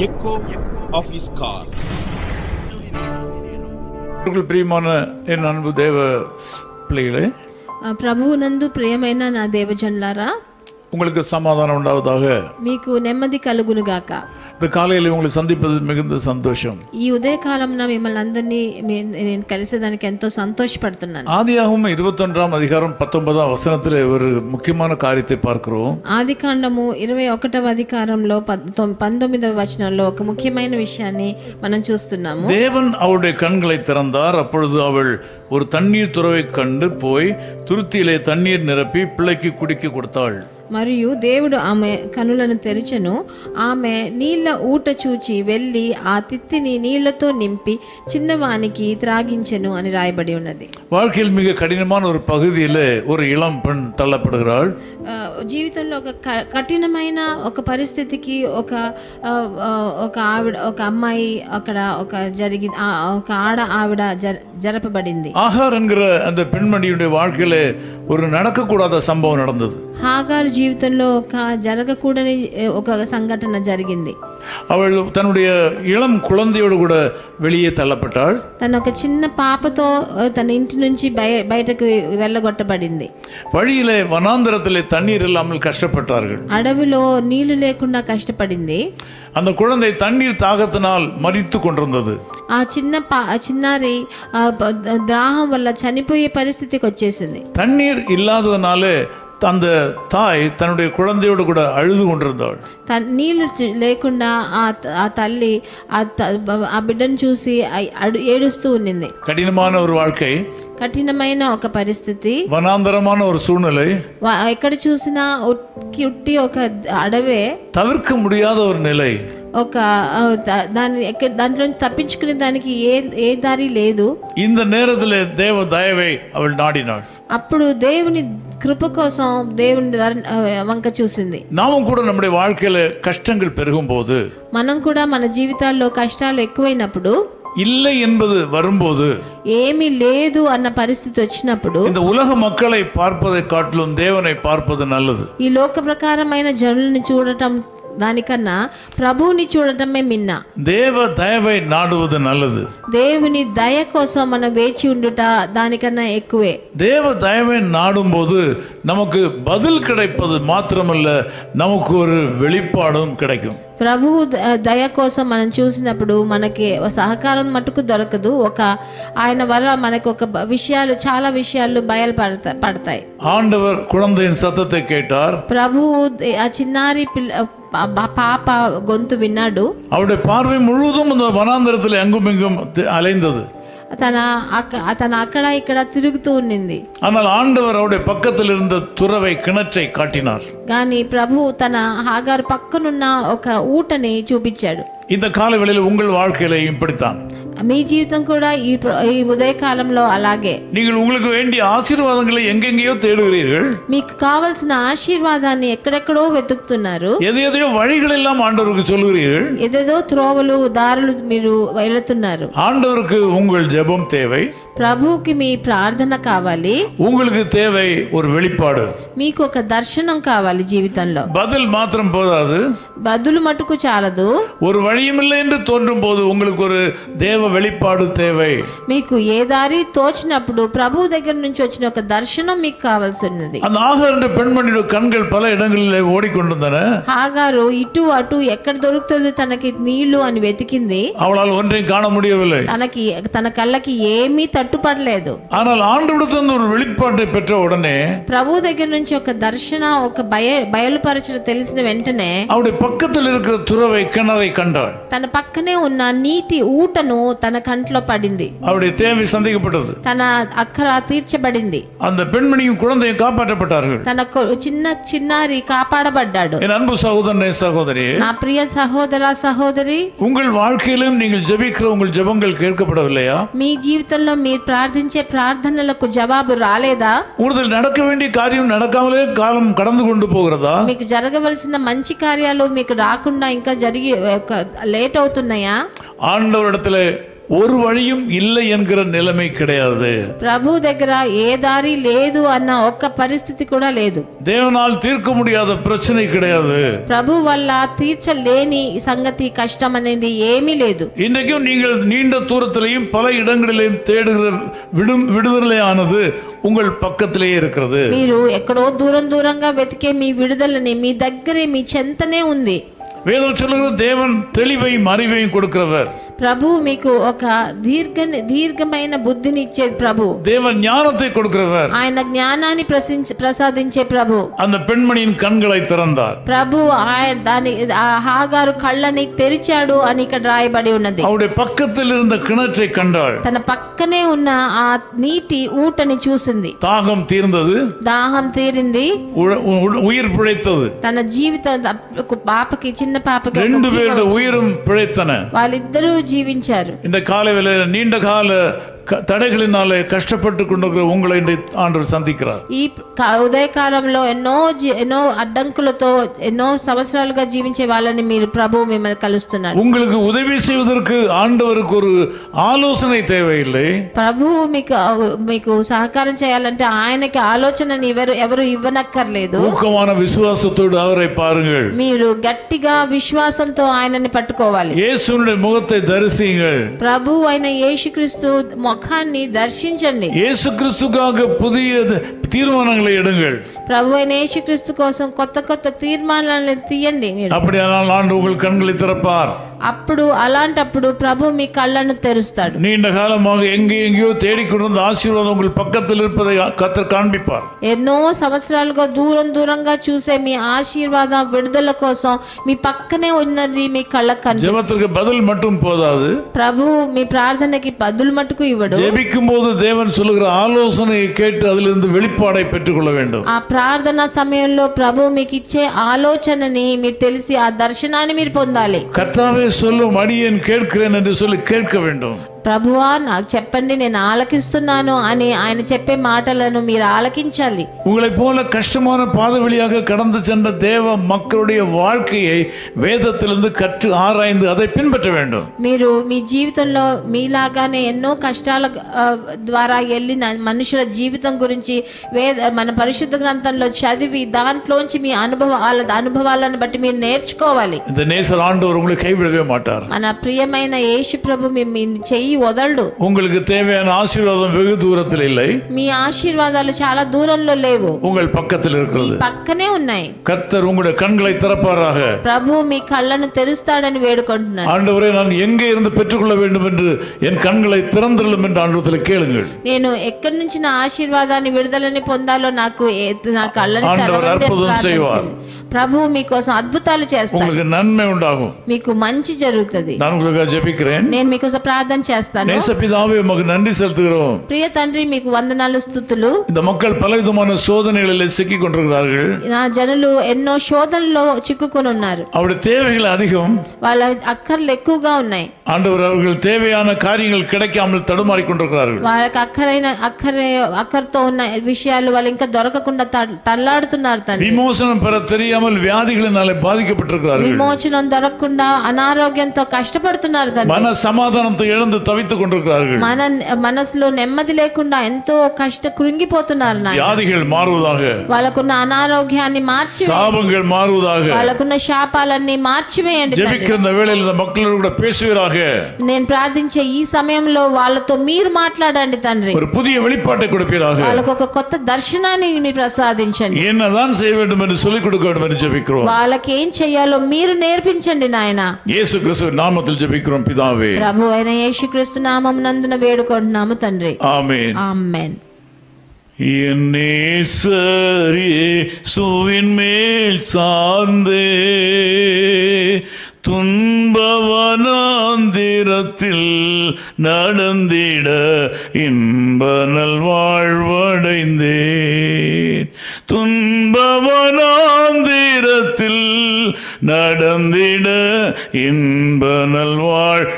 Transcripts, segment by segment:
echo of his call. ప్రియమైన ఎన్ అన్బు దేవ பிள்ளைகளே, ప్రభువునందు ప్రియమైన నా దేవజనులారా, உங்களுக்கு సమాధానం ఉండవதாக. మీకు నెమ్మది కలుగును గాక. இந்த காலையில் உங்களை சந்திப்பது மிகுந்த சந்தோஷம். ఈ ఉదయకాలంలో మిమ్మల్ని అందరినీ నేను కలిసేదానికి ఎంతో సంతోషపడుతున్నాను. ஆதியாகமம் 21ஆம் அதிகாரம் 19ஆம் வசனத்தில் ஒரு முக்கியமான காரியத்தை பார்க்கிறோம். ఆదికాండము 21వ అధికారంలో 19వ వచనంలో ఒక ముఖ్యమైన విషయాన్ని మనం చూస్తున్నాము. தேவன் அவருடைய கண்களை திறந்தார். அப்பொழுது அவள் ஒரு தண்ணீர் துறவை கண்டு போய் துருத்தியிலே தண்ணீர் நிரப்பி பிள்ளைக்கு குடிக்க கொடுத்தாள். మరియు దేవుడు ఆమె కనులను తెరిచెను. ఆమె నీళ్ల ఊట చూచి వెళ్ళి ఆ తిత్తిని నీళ్లతో నింపి చిన్నవానికి త్రాగించెను అని రాయబడి ఉన్నది. வாழ்க்கையில் மிக கடினமான ஒரு பகுதியில் ஒரு இளம் பெண் தள்ளப்படுகிறாள். జీవితంలో ఒక కఠినమైన ఒక పరిస్థితికి ఒక ఆవిడ, ఒక అమ్మాయి అక్కడ ఒక ఆవిడ జరపబడింది. ஆகார் என்கிற அந்த பெண்மணியுடைய வாழ்க்கையில ஒரு நடக்கக்கூடாத சம்பவம் நடந்தது. హాగారు జీవితంలో ఒక జరగకూడని ఒక సంఘటన జరిగింది. அவள் தன்னுடைய இளம் குழந்தையோடு கூட வெளியே தள்ளப்பட்டாள். తన ఒక చిన్న పాపతో తన ఇంటి నుంచి బయటకు వెళ్ళగొట్టబడింది. வழியிலே வனாந்தரத்திலே தண்ணீர் இல்லாமல் கஷ்டப்பட்டார்கள். అడవిలో నీళ్లు లేకుండా కష్టపడింది. அந்த குழந்தை தண்ணீர் தாகத்தினால் மரித்து கொண்டிருந்தது. ఆ చిన్నారి దాహం వల్ల చనిపోయే పరిస్థితికి వచ్చేసింది. தண்ணீர் இல்லாததுனாலே அந்த தாய் தன்னுடைய குழந்தையோடு கூட அழுது கொண்டிருந்தாள். నీళ్లు లేకుండా ఆ తల్లి ఆ బిడ్డను చూసి ఏడుస్తూ ఉన్నింది. கடினமான ஒரு வாழ்க்கை, కఠినమైన ఒక పరిస్థితి, வனாந்தரமான ஒரு சூழ்நிலை, ఎక్కడ చూసినా ఉట్టి ఒక అడవే, தவிர்க்க முடியாத ஒரு நிலை. ఒక దాంట్లో తప్పించుకునే దానికి ఏ దారి లేదు. இந்த நேரத்தில் தேவ தயவை அவள் நாடினாள். అప్పుడు దేవుని కృప కోసం దేవుని వంక చూసింది. நாமும் கூட நம்முடைய வாழ்க்கையில கஷ்டங்கள் பெருகும் போது, మనం కూడా మన జీవితాల్లో కష్టాలు ఎక్కువైనప్పుడు, இல்லை என்பது வரும்போது, ఏమీ లేదు అన్న పరిస్థితి వచ్చినప్పుడు, இந்த உலக மக்களை பார்ப்பதை காட்டிலும் தேவனை பார்ப்பது நல்லது. ఈ లోక ప్రకారమైన జనులను చూడటం దానికన్నా ప్రభువుని చూడటమే మిన్న. தேவ தயவை நாடுவது நல்லது. దేవుని దయ కోసం మనం వేచి ఉండుట దానికన్నా ఎక్కువే. தேவ தயவை நாடும் போது நமக்கு பதில் கிடைப்பது மாத்திரமல்ல, நமக்கு ஒரு வெளிப்பாடும் கிடைக்கும். ప్రభువు దయ కోసం మనం చూసినప్పుడు మనకి సహకారం మటుకు దొరకదు, ఆయన వల్ల మనకు చాలా విషయాలు బయలుపడతాయి. ஆண்டவர் குழந்தையின் சத்தத்தை கேட்டார். ప్రభువు ఆ చిన్నారి పాప గొంతు విన్నాడు. அவருடைய பார்வை முழுவதும் அந்த வனாந்தரத்தில் எங்கும் இங்கும் அலைந்தது. తన అక్కడ ఇక్కడ తిరుగుతూ ఉన్నింది. ஆனால் ஆண்டவர் அவருடைய பக்கத்தில் இருந்த துறவை கிணற்றை காட்டினார். కానీ ప్రభు తన హాగారు పక్కనున్న ఒక ఊటని చూపించాడు. இந்த காலவெளியில் உங்கள் வாழ்க்கையில இப்படித்தான். మీ జీవితం కూడా ఈ ఉదయకాలంలో అలాగే. நீங்கள் உங்களுக்கு வேண்டிய ஆசீர்வாதங்களை எங்கெங்கேயோ தேடுகிறீர்கள். మీకు కావాల్సిన ఆశీర్వాదాన్ని ఎక్కడెక్కడో వెతుకుతున్నారు. எதையோ வழிகள் எல்லாம் ஆண்டவருக்கு சொல்கிறீர்கள். ఏదేదో త్రోవలు దారులు మీరు వెళ్తున్నారు. ஆண்டவருக்கு உங்கள் ஜெபம் தேவை. ప్రభువుకి మీ ప్రార్థన కావాలి. உங்களுக்கு தேவை ஒரு வெளிப்பாடு. మీకు ఒక దర్శనం కావాలి జీవితంలో. பதில் மாத்திரம் போதாது, బదులు మటుకు చాలదు. ஒரு வழியுமில்லை என்று தோன்றும் போது உங்களுக்கு ஒரு தேவ வெளிப்பாடு தேவை. మీకు ఏ దారి తోచినప్పుడు ప్రభువు దగ్గర నుంచి వచ్చిన ఒక దర్శనం మీకు కావాల్సి ఉన్నది. அந்த ஆகார் என்ற பெண்மணியுடைய கண்கள் பல இடங்களில் ஓடிக்கொண்டிருந்தன. హాగారు ఇటు అటు ఎక్కడ దొరుకుతుంది తనకి నీళ్లు అని వెతికింది. அவளால் ஒன்றையும் காண முடியவில்லை. తన కళ్ళకి ఏమీ తట్టుపడలేదు. ஆனால் ஆண்டவரிடத்திலிருந்து ஒரு வெளிப்பாட்டை பெற்ற உடனே, ప్రభు దగ్గర నుంచి ఒక దర్శన ఒక బయలుపరచడం తెలిసిన వెంటనే அவருடைய பக்கத்தில் இருக்கிற துறவை கிணறை கண்டாள். తన పక్కనే ఉన్న నీటి ఊటను తన కంట్లో పడింది. அவருடைய தேவை சந்திக்கப்பட்டது. తన అక్కర తీర్చబడింది. அந்த பெண்மணியும் குழந்தையும் காப்பாற்றப்பட்டார்கள். తన చిన్నారి కాపాడబడ్డాడు. என் அன்பு சகோதரனே சகோதரி, నా ప్రియ సహోదర సహోదరి, உங்கள் வாழ்க்கையிலும் நீங்கள் ஜெபிக்கிற உங்கள் ஜெபங்கள் கேட்கப்படவில்லையா? మీ జీవితంలో మీరు ప్రార్థించే ప్రార్థనలకు జవాబు రాలేదా? உங்களுக்கு நடக்க வேண்டிய காரியம் நடக்காமலே காலம் கடந்து கொண்டு போகிறதா? మీకు జరగవలసిన మంచి కార్యాలు మీకు రాకుండా ఇంకా జరిగి లేట్ అవుతున్నాయా? ஆண்டவரிடத்தில் ஒரு வழியும் இல்லை என்கிற நிலைமை கிடையாது. ప్రభు దగ్గర ఏ దారి లేదు అన్న ఒక్క పరిస్థితి కూడా లేదు. தேவனால் தீர்க்க முடியாத பிரச்சனை கிடையாது. ప్రభు వల్ల తీర్చలేని సంగతి కష్టం అనేది ఏమీ లేదు. இன்றைக்கும் நீங்கள் நீண்ட தூரத்திலேயும் பல இடங்களிலேயும் தேடுகிற விடுதலையானது உங்கள் பக்கத்திலேயே இருக்கிறது. మీరు ఎక్కడో దూరంగా వెతికే మీ విడుదలని మీ దగ్గరే మీ చెంతనే ఉంది. வேதம் சொல்லுகிறது தேவன் தெளிவையும் அறிவையும் கொடுக்கிறவர். ప్రభు మీకు ఒక దీర్ఘమైన బుద్ధిని ఇచ్చే ప్రభు. தேவன் ஞானத்தை கொடுக்கிறவர். ఆయన జ్ఞానాన్ని ప్రసాదించే ప్రభు. அந்த பெண்மணியின் கண்களை திறந்தார். ప్రభు దాని హాగారు కళ్ళని తెరిచాడు అని ఇక్కడ రాయబడి ఉన్నది. அவருடைய பக்கத்தில் இருந்த கிணற்றை கண்டாள். తన పక్కనే ఉన్న ఆ నీటి ఊటని చూసింది. தாகம் தீர்ந்தது. దాహం తీరింది. உயிர் பிழைத்தது. తన జీవితం పాపకి చిన్న పాపకి రెండు పేരുടെ உயிரும் பிழைத்தன. వాళ్ళిద్దరూ జీవించారు. இந்த காலை வேளையில நீண்ட கால தடைகளினாலே கஷ்டப்பட்டு கொண்டிருக்கிற உங்களை ஆண்டவர் சந்திக்கிறார். ఈ ఉదయకాలంలో ఎన్నో అడ్డంకులతో ఎన్నో సంవత్సరాలుగా జీవించే వాళ్ళని మీరు ప్రభు మిమ్మల్ని కలుస్తున్నారు. உங்களுக்கு உதவி செய்வதற்கு ஆண்டவருக்கு ஒரு ஆலோசனை தேவையில்லை. ప్రభు మీకు సహకారం చేయాలంటే ఆయనకి ఆలోచనని ఎవరు ఇవ్వనక్కర్లేదు. ஊக்கமான விசுவாசத்தோடு அவரை பாருங்கள். మీరు గట్టిగా విశ్వాసంతో ఆయనని పట్టుకోవాలి. இயேசுவின் முகத்தை தரிசியுங்கள். ప్రభు అయిన యేసుక్రీస్తు ముఖాన్ని దర్శించండి. இயேசு கிறிஸ்துக்காக புதிய தீர்மானங்களை எடுங்கள். ప్రభు అయిన యేసుక్రీస్తు కోసం కొత్త తీర్మానాలను తీయండి. அப்படியானால் ஆண்டவர் உங்கள் கண்களை திறப்பார். అలాంటప్పుడు ప్రభు మీ కళ్ళను తెరుస్తాడు. நீண்ட காலமாக எங்கேயோ தேடிக்கொண்டிருந்த ஆசீர்வாదం உங்கள் பக்கத்தில் இருப்பதை கர்த்தர் காண்பிப்பார். ఎన్నో సంవత్సరాలుగా దూరంగా చూసే మీ ఆశీర్వాద విడుదల కోసం మీ పక్కనే ఉన్నది మీ కళ్ళకు కనిపిస్తుంది. ஜெபத்திற்கு பதில் மட்டும் போதாது. ప్రభు మీ ప్రార్థనకి బదులు మట్టుకు ఇవ్వడు. ஜெபிக்கும் போது தேவன் சொல்லுகிற ஆலோசனையை கேட்டு அதிலிருந்து வெளிப்பாடை பெற்றுக்கொள்ள வேண்டும். ఆ ప్రార్థన సమయంలో ప్రభు మీకు ఇచ్చే ఆలోచనని మీరు తెలిసి ఆ దర్శనాన్ని మీరు పొందాలి. கர்த்தாவே சொல்லும் அடியேன் கேட்கிறேன் என்று சொல்லி கேட்க வேண்டும். ప్రభువా నాకు చెప్పండి నేను ఆలకిస్తున్నాను అని ఆయన చెప్పే మాటలను మీరు ఆలకించాలి. உங்களைப் போல கஷ்டமான பாதை வழியாக கடந்து சென்ற தேவ மக்களுடைய வாழ்க்கையை வேதத்திலிருந்து கற்று ஆராய்ந்து அதை பின்பற்ற வேண்டும். మీరు మీ జీవితంలో మీలాగానే ఎన్నో కష్టాల ద్వారా వెళ్ళిన మనుషుల జీవితం గురించి మన పరిశుద్ధ గ్రంథంలో చదివి దాంట్లోంచి మీ అనుభవాలను బట్టి మీరు నేర్చుకోవాలి. இந்த நேசர் ஆண்டவர் உங்களை கைவிடவே மாட்டார். మన ప్రియమైన యేసు ప్రభు మీ చెయ్యి వదలడు. உங்களுக்கு தேவையான ஆசீர்வாதம் வெகு தூரத்தில் இல்லை. మీ ఆశీర్వాదాలు చాలా దూరంలో లేవు. உங்கள் பக்கத்தில் இருக்கிறது. పక్కనే ఉన్నాయి. கர்த்தர் உங்களுடைய கண்களை திறப்பாராக. ప్రభు మీ కళ్ళను తెరుస్తాడని వేడుకుంటున్నాను. ஆண்டவரே நான் எங்கே இருந்து பெற்றுக்கொள்ள வேண்டும் என்று என் கண்களை திறந்தருளும் என்று ஆண்டவரிடத்தில் கேளுங்கள். నేను ఎక్కడి నుంచి నా ఆశీర్వాదాన్ని విడుదలని పొందాలో నాకు నా కళ్ళని తెరవండి. ప్రభు మీకోసం అద్భుతాలు చేస్తాడు. உங்களுக்கு நன்மை உண்டாகும். మీకు మంచి జరుగుతుంది. நான் உங்களுக்காக ஜெபிக்கிறேன். నేను మీకోసం ప్రార్థన చేస్తాను. நேசபிதாவே உமக்கு நன்றி செலுத்துகிறோம். ప్రియ తండ్రి మీకు వందనాలు స్తుతులు. இந்த மக்கள் பலவிதமான சோதனைகளில் சிக்கிக் கொண்டிருக்கிறார்கள். నా జనులు ఎన్నో శోధనలో చిక్కుకొని ఉన్నారు. அவருடைய தேவைகள் அதிகம். వాళ్ళ అక్కర్లు ఎక్కువగా ఉన్నాయి. ஆண்டவர் அவர்கள் தேவையான காரியங்கள் கிடைக்காமல் தடுமாறி கொண்டிருக்கிறார்கள். వాళ్ళకి అక్కరతో ఉన్న విషయాలు వాళ్ళు ఇంకా దొరకకుండా తల్లాడుతున్నారు తండ్రి. విమోచనం பெற தெரியாமல் வியாதிகளினாலே பாதிக்கப்பட்டிருக்கிறார்கள். విమోచనం దొరకకుండా అనారోగ్యంతో కష్టపడుతున్నారు తండ్రి. மன சமாதானத்தை இழந்து தவித்துக் கொண்டிருக்கிறார்கள். మనసులో నెమ్మది లేకుండా ఎంతో కృంగిపోతున్నారు. వ్యాధిகள் మారువதாக. వాళ్ళకున్న అనారోగ్యాన్ని మార్చి శాపங்கள் మారువதாக. వాళ్ళకున్న శాపాలన్నీ మార్చివేయండి. జెబిக்கிற வேளையில் இந்த மக்களோடு கூட பேசுவீராக. నేను ప్రార్థించే ఈ సమయంలో వాళ్ళతో మీరు మాట్లాడండి తండ్రి. ஒரு புதிய வெளிப்பாட்டை கொடுப்பீராக. వాళ్ళకు ఒక కొత్త దర్శనాన్ని మీరు ప్రసాదించండి. என்னதான் செய்ய வேண்டும் என்று சொல்லிக் கொடுக்க வேண்டும் என்று ஜெபிக்கிறோம். వాళ్ళకి ఏం చేయాలో మీరు నేర్పించండి నాయనా. యేసు క్రీస్తు నామములో జెబిக்கிறோம் పితావే. ప్రభువైన యేసుక్రీస్తు నామమునందున వేడుకుంటున్నాము తండ్రి. ఆమేన్. ఆమేన్. என் நேசர் இயேசுவின் மேல் சார்ந்தே துன்பவனாந்திரத்தில் நடந்திட இன்ப நல்வாழ்வடைந்தேன். துன்பவனாந்திரத்தில் நடந்திட இன்ப நல்வாழ்வடைந்தேன்.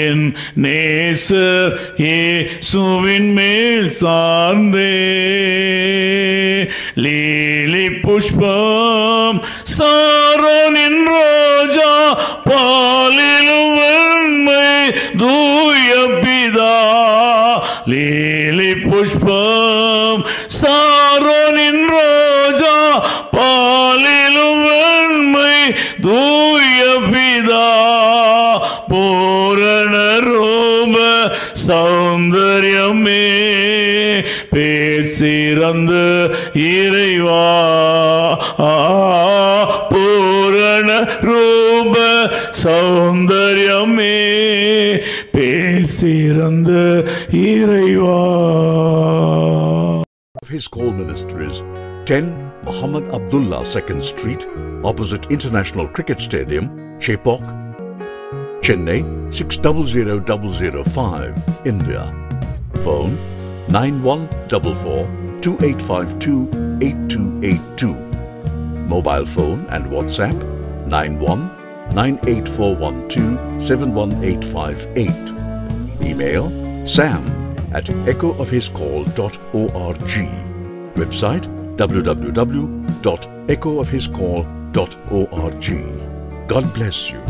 என் நேசர் இயேசுவின் மேல் சார்ந்தே லீலி புஷ்பம் சாரோனின் ரோஜா பாலிலும் தூய பிதா பூரண ரூப சௌந்தர்யமே பேசிறந்த இறைவா பூரண ரூப சௌந்தர்யமே பேசிறந்த இறைவா. His Call Ministries, 10 Muhammad Abdullah 2nd Street, opposite International Cricket Stadium, Chepauk, Chennai 600005, India. Phone 9144-2852-8282. Mobile phone and WhatsApp 91-98412-71858. Email sam@echoofhiscall.org. Website www.echoofhiscall.org. God bless you.